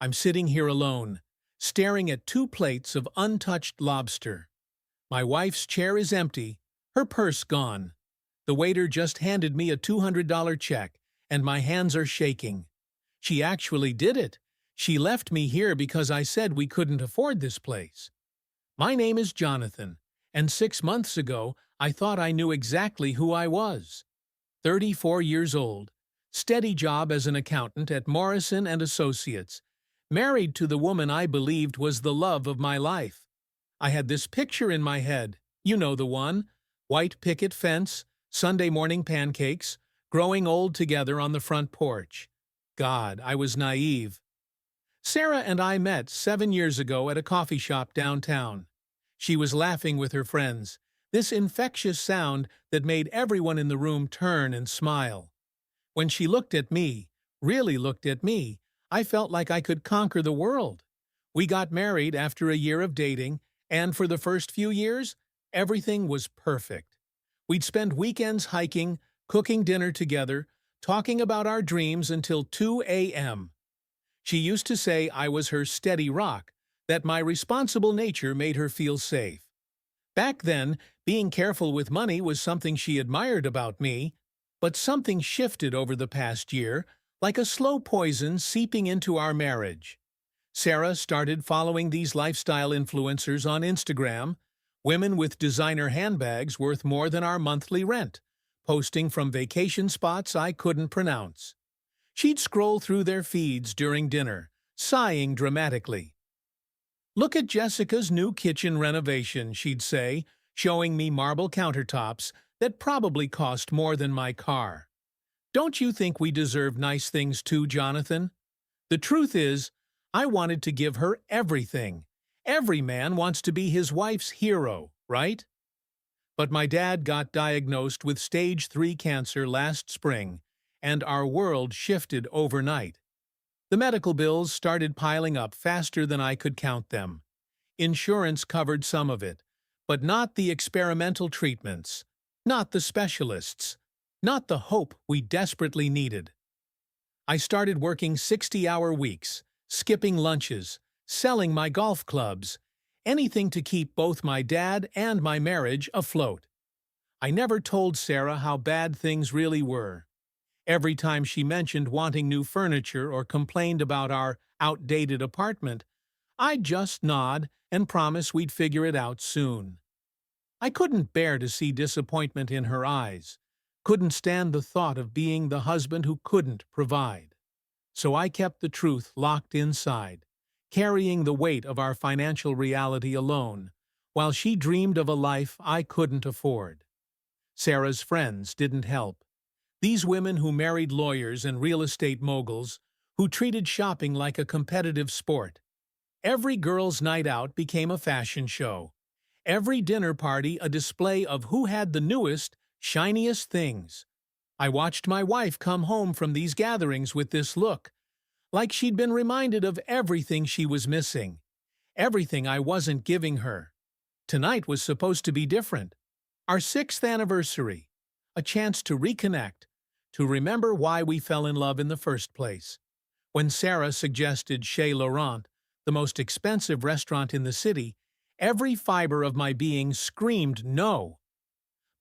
I'm sitting here alone, staring at two plates of untouched lobster. My wife's chair is empty, her purse gone. The waiter just handed me a $200 check, and my hands are shaking. She actually did it. She left me here because I said we couldn't afford this place. My name is Jonathan, and 6 months ago I thought I knew exactly who I was. 34 years old, steady job as an accountant at Morrison and Associates, married to the woman I believed was the love of my life. I had this picture in my head, you know the one, white picket fence, Sunday morning pancakes, growing old together on the front porch. God, I was naive. Sarah and I met 7 years ago at a coffee shop downtown. She was laughing with her friends, this infectious sound that made everyone in the room turn and smile. When she looked at me, really looked at me, I felt like I could conquer the world. We got married after a year of dating, and for the first few years, everything was perfect. We'd spend weekends hiking, cooking dinner together, talking about our dreams until 2 a.m. She used to say I was her steady rock, that my responsible nature made her feel safe. Back then, being careful with money was something she admired about me, but something shifted over the past year, like a slow poison seeping into our marriage. Sarah started following these lifestyle influencers on Instagram, women with designer handbags worth more than our monthly rent, posting from vacation spots I couldn't pronounce. She'd scroll through their feeds during dinner, sighing dramatically. "Look at Jessica's new kitchen renovation," she'd say, showing me marble countertops that probably cost more than my car. "Don't you think we deserve nice things too, Jonathan?" The truth is, I wanted to give her everything. Every man wants to be his wife's hero, right? But my dad got diagnosed with stage 3 cancer last spring, and our world shifted overnight. The medical bills started piling up faster than I could count them. Insurance covered some of it, but not the experimental treatments, not the specialists, not the hope we desperately needed. I started working 60-hour weeks, skipping lunches, selling my golf clubs, anything to keep both my dad and my marriage afloat. I never told Sarah how bad things really were. Every time she mentioned wanting new furniture or complained about our outdated apartment, I'd just nod and promise we'd figure it out soon. I couldn't bear to see disappointment in her eyes, couldn't stand the thought of being the husband who couldn't provide. So I kept the truth locked inside, carrying the weight of our financial reality alone, while she dreamed of a life I couldn't afford. Sarah's friends didn't help. These women who married lawyers and real estate moguls, who treated shopping like a competitive sport. Every girls' night out became a fashion show. Every dinner party a display of who had the newest, shiniest things. I watched my wife come home from these gatherings with this look, like she'd been reminded of everything she was missing, everything I wasn't giving her. Tonight was supposed to be different. Our 6th anniversary, a chance to reconnect, to remember why we fell in love in the first place. When Sarah suggested Chez Laurent, the most expensive restaurant in the city, every fiber of my being screamed no.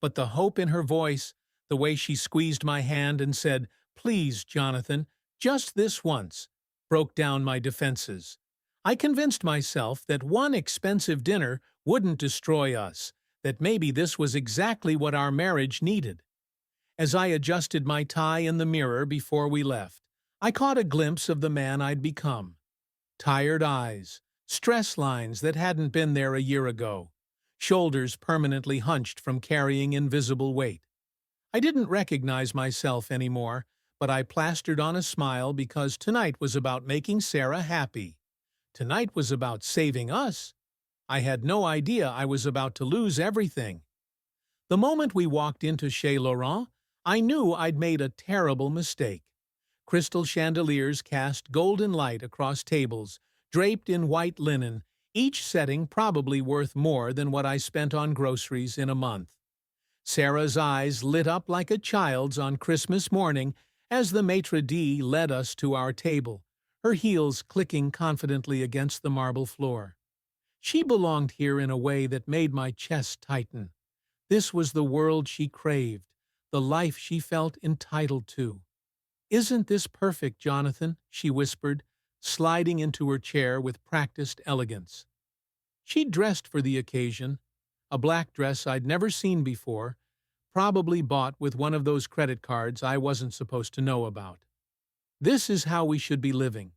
But the hope in her voice, the way she squeezed my hand and said, "Please, Jonathan, just this once," broke down my defenses. I convinced myself that one expensive dinner wouldn't destroy us, that maybe this was exactly what our marriage needed. As I adjusted my tie in the mirror before we left, I caught a glimpse of the man I'd become. Tired eyes, stress lines that hadn't been there a year ago, shoulders permanently hunched from carrying invisible weight. I didn't recognize myself anymore, but I plastered on a smile because tonight was about making Sarah happy. Tonight was about saving us. I had no idea I was about to lose everything. The moment we walked into Chez Laurent, I knew I'd made a terrible mistake. Crystal chandeliers cast golden light across tables, draped in white linen, each setting probably worth more than what I spent on groceries in a month. Sarah's eyes lit up like a child's on Christmas morning as the maitre d' led us to our table, her heels clicking confidently against the marble floor. She belonged here in a way that made my chest tighten. This was the world she craved, the life she felt entitled to. "Isn't this perfect, Jonathan?" she whispered, sliding into her chair with practiced elegance. She'd dressed for the occasion, a black dress I'd never seen before, probably bought with one of those credit cards I wasn't supposed to know about. "This is how we should be living."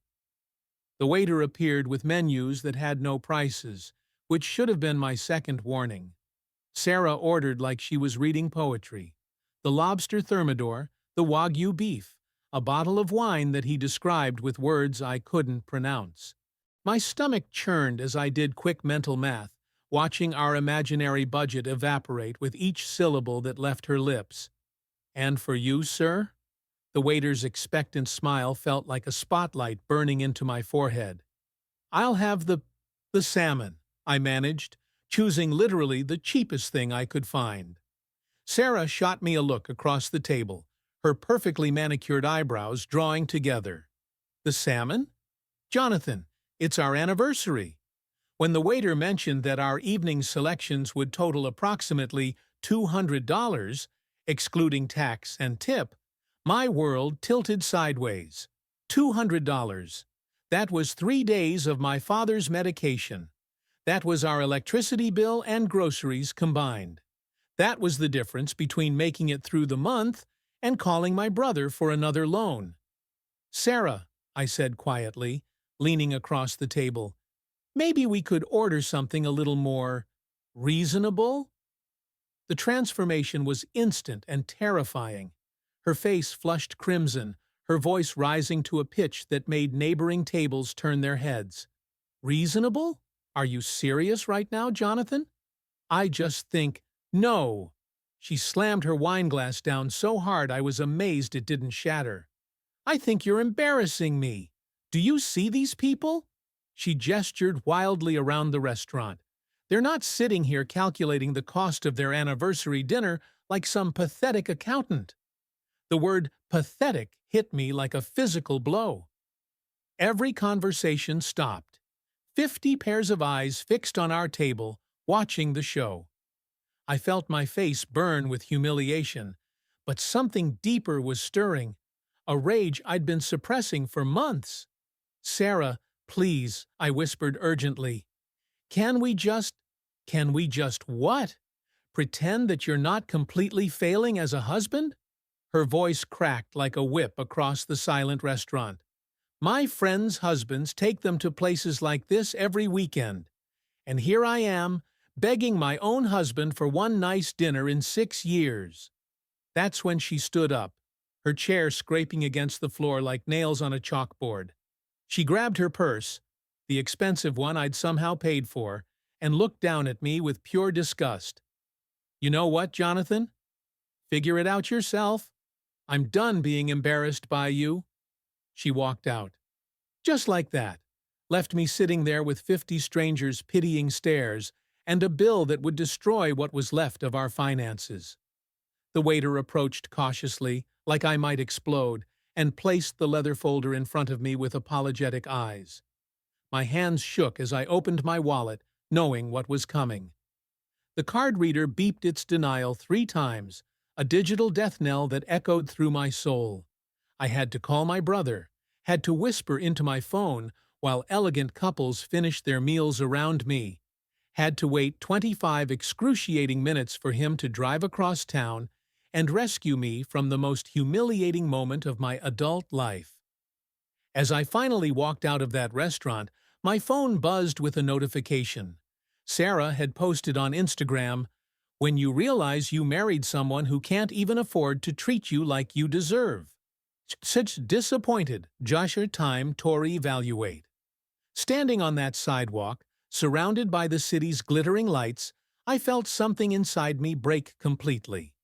The waiter appeared with menus that had no prices, which should have been my second warning. Sarah ordered like she was reading poetry. The lobster thermidor, the Wagyu beef, a bottle of wine that he described with words I couldn't pronounce. My stomach churned as I did quick mental math, watching our imaginary budget evaporate with each syllable that left her lips. "And for you, sir?" The waiter's expectant smile felt like a spotlight burning into my forehead. "I'll have the salmon," I managed, choosing literally the cheapest thing I could find. Sarah shot me a look across the table, her perfectly manicured eyebrows drawing together. "The salmon? Jonathan, it's our anniversary." When the waiter mentioned that our evening selections would total approximately $200, excluding tax and tip, my world tilted sideways. $200. That was 3 days of my father's medication. That was our electricity bill and groceries combined. That was the difference between making it through the month and calling my brother for another loan. "Sarah," I said quietly, leaning across the table, "maybe we could order something a little more reasonable?" The transformation was instant and terrifying. Her face flushed crimson, her voice rising to a pitch that made neighboring tables turn their heads. "Reasonable? Are you serious right now, Jonathan?" "I just think, no." She slammed her wineglass down so hard I was amazed it didn't shatter. "I think you're embarrassing me. Do you see these people?" She gestured wildly around the restaurant. "They're not sitting here calculating the cost of their anniversary dinner like some pathetic accountant." The word pathetic hit me like a physical blow. Every conversation stopped. 50 pairs of eyes fixed on our table, watching the show. I felt my face burn with humiliation, but something deeper was stirring, a rage I'd been suppressing for months. "Sarah, please," I whispered urgently. Can we just what? Pretend that you're not completely failing as a husband?" Her voice cracked like a whip across the silent restaurant. "My friends' husbands take them to places like this every weekend. And here I am, begging my own husband for one nice dinner in 6 years." That's when she stood up, her chair scraping against the floor like nails on a chalkboard. She grabbed her purse, the expensive one I'd somehow paid for, and looked down at me with pure disgust. "You know what, Jonathan? Figure it out yourself. I'm done being embarrassed by you." She walked out. Just like that, left me sitting there with 50 strangers' pitying stares and a bill that would destroy what was left of our finances. The waiter approached cautiously, like I might explode, and placed the leather folder in front of me with apologetic eyes. My hands shook as I opened my wallet, knowing what was coming. The card reader beeped its denial 3 times, a digital death knell that echoed through my soul. I had to call my brother, had to whisper into my phone while elegant couples finished their meals around me, had to wait 25 excruciating minutes for him to drive across town and rescue me from the most humiliating moment of my adult life. As I finally walked out of that restaurant, my phone buzzed with a notification. Sarah had posted on Instagram, "When you realize you married someone who can't even afford to treat you like you deserve. Such disappointed, Joshua time Tory evaluate." Standing on that sidewalk, surrounded by the city's glittering lights, I felt something inside me break completely.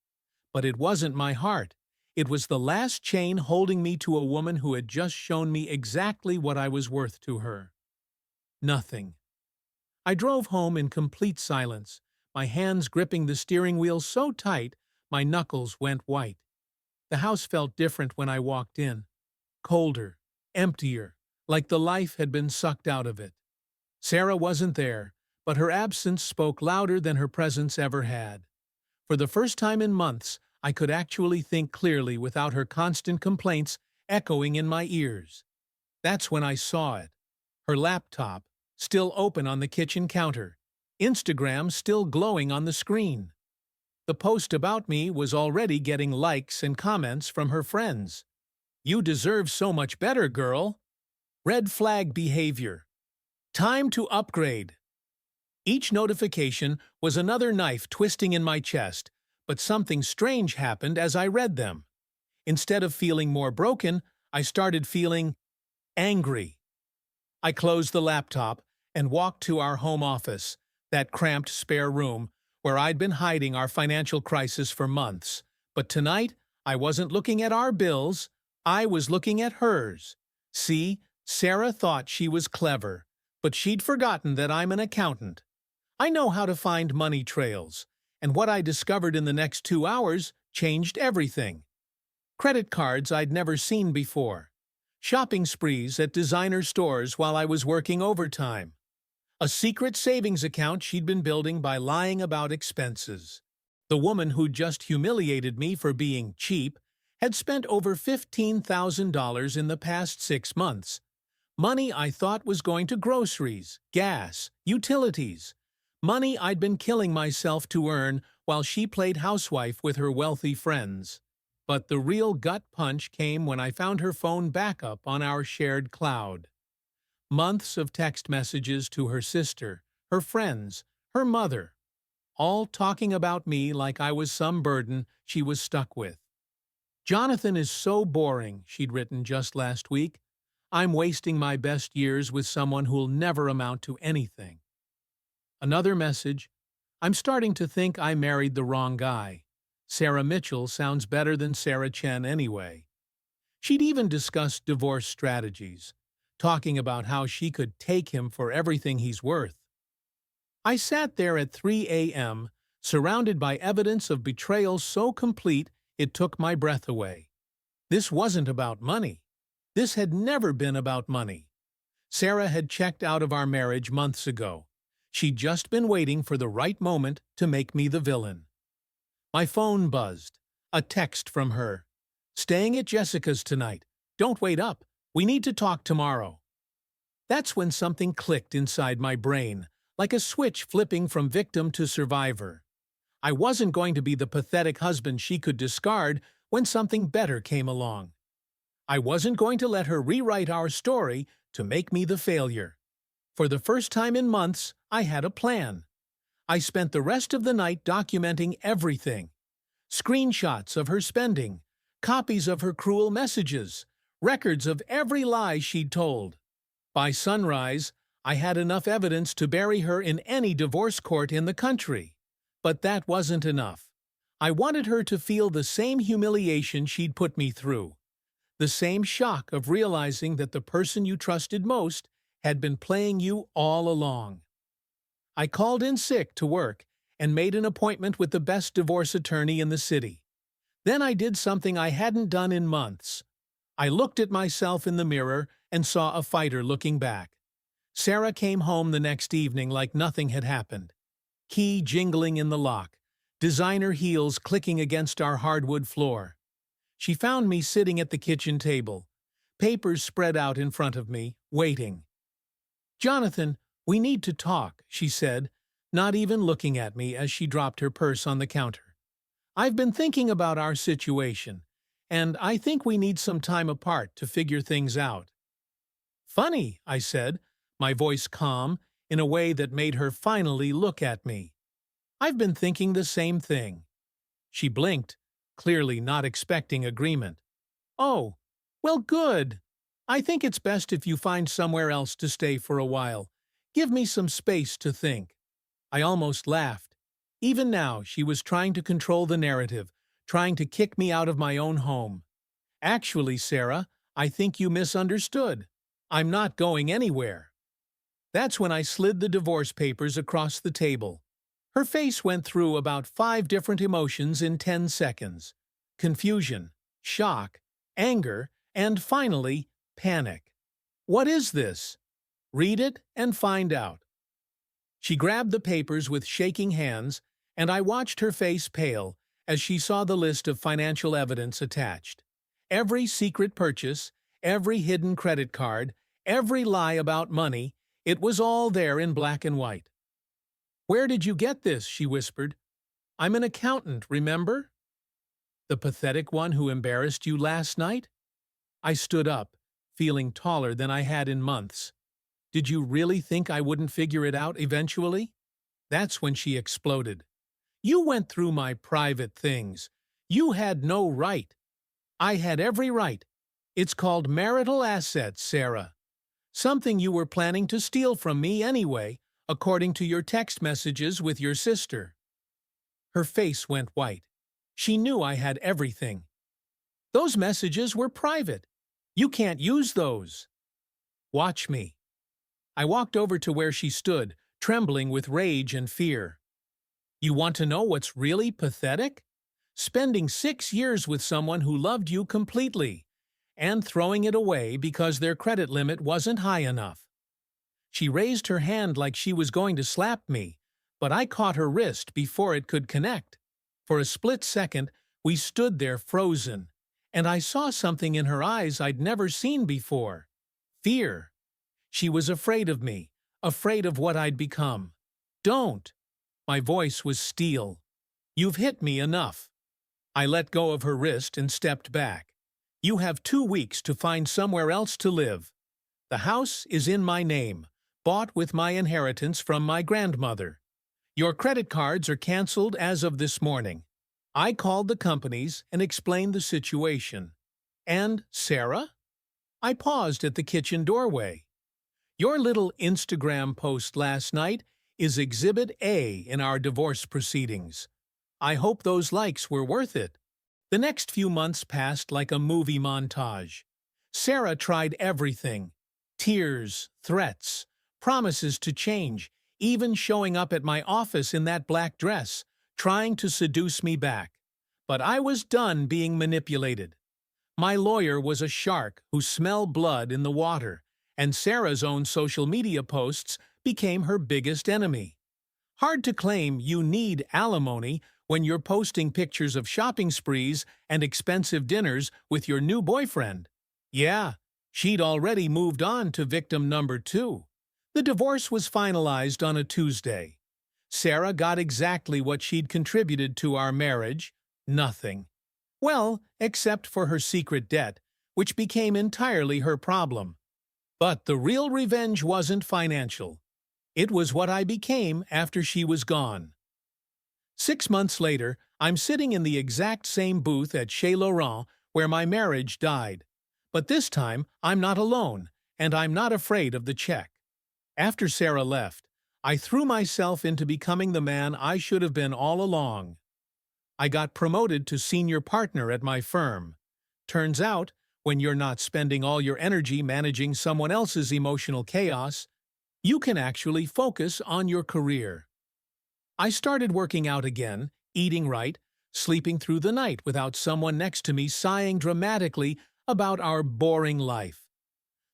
But it wasn't my heart. It was the last chain holding me to a woman who had just shown me exactly what I was worth to her. Nothing. I drove home in complete silence, my hands gripping the steering wheel so tight my knuckles went white. The house felt different when I walked in. Colder, emptier, like the life had been sucked out of it. Sarah wasn't there, but her absence spoke louder than her presence ever had. For the first time in months, I could actually think clearly without her constant complaints echoing in my ears. That's when I saw it. Her laptop, still open on the kitchen counter. Instagram still glowing on the screen. The post about me was already getting likes and comments from her friends. "You deserve so much better, girl." Red flag behavior. Time to upgrade. Each notification was another knife twisting in my chest, but something strange happened as I read them. Instead of feeling more broken, I started feeling angry. I closed the laptop and walked to our home office, that cramped spare room where I'd been hiding our financial crisis for months. But tonight, I wasn't looking at our bills, I was looking at hers. See, Sarah thought she was clever, but she'd forgotten that I'm an accountant. I know how to find money trails, and what I discovered in the next 2 hours changed everything. Credit cards I'd never seen before. Shopping sprees at designer stores while I was working overtime. A secret savings account she'd been building by lying about expenses. The woman who just humiliated me for being cheap had spent over $15,000 in the past 6 months. Money I thought was going to groceries, gas, utilities. Money I'd been killing myself to earn while she played housewife with her wealthy friends. But the real gut punch came when I found her phone backup on our shared cloud. Months of text messages to her sister, her friends, her mother, all talking about me like I was some burden she was stuck with. "Jonathan is so boring," she'd written just last week. "I'm wasting my best years with someone who'll never amount to anything." Another message: "I'm starting to think I married the wrong guy. Sarah Mitchell sounds better than Sarah Chen anyway." She'd even discussed divorce strategies, talking about how she could take him for everything he's worth. I sat there at 3 a.m., surrounded by evidence of betrayal so complete it took my breath away. This wasn't about money. This had never been about money. Sarah had checked out of our marriage months ago. She'd just been waiting for the right moment to make me the villain. My phone buzzed. A text from her. "Staying at Jessica's tonight. Don't wait up. We need to talk tomorrow." That's when something clicked inside my brain, like a switch flipping from victim to survivor. I wasn't going to be the pathetic husband she could discard when something better came along. I wasn't going to let her rewrite our story to make me the failure. For the first time in months, I had a plan. I spent the rest of the night documenting everything. Screenshots of her spending, copies of her cruel messages, records of every lie she'd told. By sunrise, I had enough evidence to bury her in any divorce court in the country. But that wasn't enough. I wanted her to feel the same humiliation she'd put me through. The same shock of realizing that the person you trusted most had been playing you all along. I called in sick to work and made an appointment with the best divorce attorney in the city. Then I did something I hadn't done in months. I looked at myself in the mirror and saw a fighter looking back. Sarah came home the next evening like nothing had happened. Key jingling in the lock, designer heels clicking against our hardwood floor. She found me sitting at the kitchen table, papers spread out in front of me, waiting. "Jonathan, we need to talk," she said, not even looking at me as she dropped her purse on the counter. "I've been thinking about our situation, and I think we need some time apart to figure things out." "Funny," I said, my voice calm, in a way that made her finally look at me. "I've been thinking the same thing." She blinked, clearly not expecting agreement. "Oh, well, good. I think it's best if you find somewhere else to stay for a while. Give me some space to think." I almost laughed. Even now, she was trying to control the narrative, trying to kick me out of my own home. "Actually, Sarah, I think you misunderstood. I'm not going anywhere." That's when I slid the divorce papers across the table. Her face went through about 5 different emotions in 10 seconds. Confusion, shock, anger, and finally, panic. What is this? Read it and find out. She grabbed the papers with shaking hands, and I watched her face pale as she saw the list of financial evidence attached. Every secret purchase, every hidden credit card, every lie about money, it was all there in black and white. "Where did you get this?" she whispered. "I'm an accountant, remember? The pathetic one who embarrassed you last night?" I stood up, feeling taller than I had in months. "Did you really think I wouldn't figure it out eventually?" That's when she exploded. "You went through my private things. You had no right." "I had every right. It's called marital assets, Sarah. Something you were planning to steal from me anyway, according to your text messages with your sister." Her face went white. She knew I had everything. "Those messages were private. You can't use those." "Watch me." I walked over to where she stood, trembling with rage and fear. "You want to know what's really pathetic? Spending 6 years with someone who loved you completely, and throwing it away because their credit limit wasn't high enough." She raised her hand like she was going to slap me, but I caught her wrist before it could connect. For a split second, we stood there frozen, and I saw something in her eyes I'd never seen before. Fear. She was afraid of me, afraid of what I'd become. "Don't." My voice was steel. "You've hit me enough." I let go of her wrist and stepped back. "You have 2 weeks to find somewhere else to live. The house is in my name, bought with my inheritance from my grandmother. Your credit cards are canceled as of this morning." I called the companies and explained the situation. "And Sarah?" I paused at the kitchen doorway. "Your little Instagram post last night is Exhibit A in our divorce proceedings. I hope those likes were worth it." The next few months passed like a movie montage. Sarah tried everything. Tears, threats, promises to change, even showing up at my office in that black dress, trying to seduce me back. But I was done being manipulated. My lawyer was a shark who smelled blood in the water, and Sarah's own social media posts became her biggest enemy. Hard to claim you need alimony when you're posting pictures of shopping sprees and expensive dinners with your new boyfriend. Yeah, she'd already moved on to victim number 2. The divorce was finalized on a Tuesday. Sarah got exactly what she'd contributed to our marriage: nothing. Well, except for her secret debt, which became entirely her problem. But the real revenge wasn't financial. It was what I became after she was gone. 6 months later, I'm sitting in the exact same booth at Chez Laurent where my marriage died. But this time, I'm not alone, and I'm not afraid of the check. After Sarah left, I threw myself into becoming the man I should have been all along. I got promoted to senior partner at my firm. Turns out, when you're not spending all your energy managing someone else's emotional chaos, you can actually focus on your career. I started working out again, eating right, sleeping through the night without someone next to me sighing dramatically about our boring life.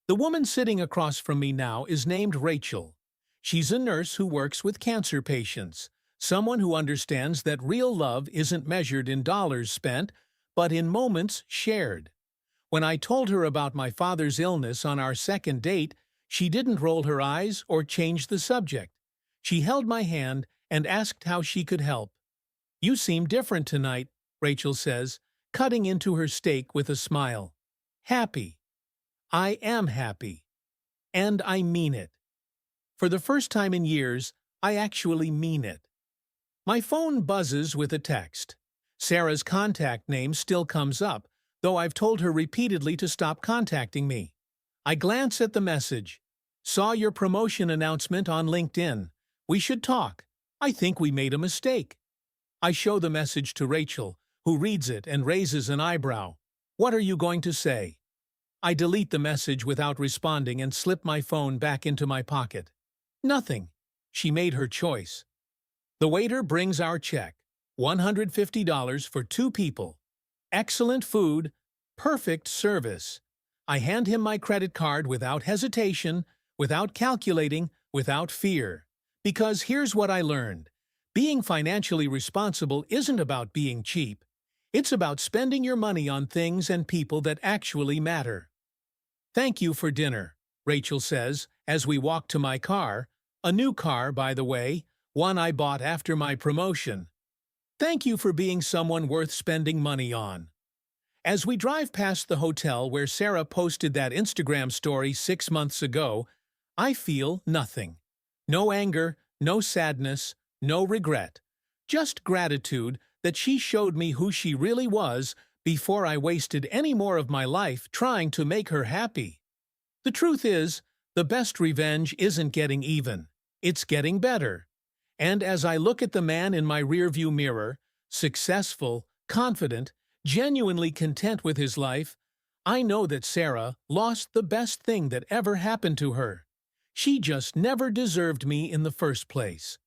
The woman sitting across from me now is named Rachel. She's a nurse who works with cancer patients, someone who understands that real love isn't measured in dollars spent, but in moments shared. When I told her about my father's illness on our second date, she didn't roll her eyes or change the subject. She held my hand and asked how she could help. "You seem different tonight," Rachel says, cutting into her steak with a smile. "Happy." I am happy. And I mean it. For the first time in years, I actually mean it. My phone buzzes with a text. Sarah's contact name still comes up, though I've told her repeatedly to stop contacting me. I glance at the message. "Saw your promotion announcement on LinkedIn. We should talk. I think we made a mistake." I show the message to Rachel, who reads it and raises an eyebrow. "What are you going to say?" I delete the message without responding and slip my phone back into my pocket. Nothing. She made her choice. The waiter brings our check. $150 for 2 people. Excellent food, perfect service. I hand him my credit card without hesitation, without calculating, without fear. Because here's what I learned. Being financially responsible isn't about being cheap. It's about spending your money on things and people that actually matter. Thank you for dinner, Rachel says, as we walk to my car. A new car, by the way, one I bought after my promotion. Thank you for being someone worth spending money on. As we drive past the hotel where Sarah posted that Instagram story 6 months ago, I feel nothing. No anger, no sadness, no regret. Just gratitude that she showed me who she really was before I wasted any more of my life trying to make her happy. The truth is, the best revenge isn't getting even. It's getting better. And as I look at the man in my rearview mirror, successful, confident, genuinely content with his life, I know that Sarah lost the best thing that ever happened to her. She just never deserved me in the first place.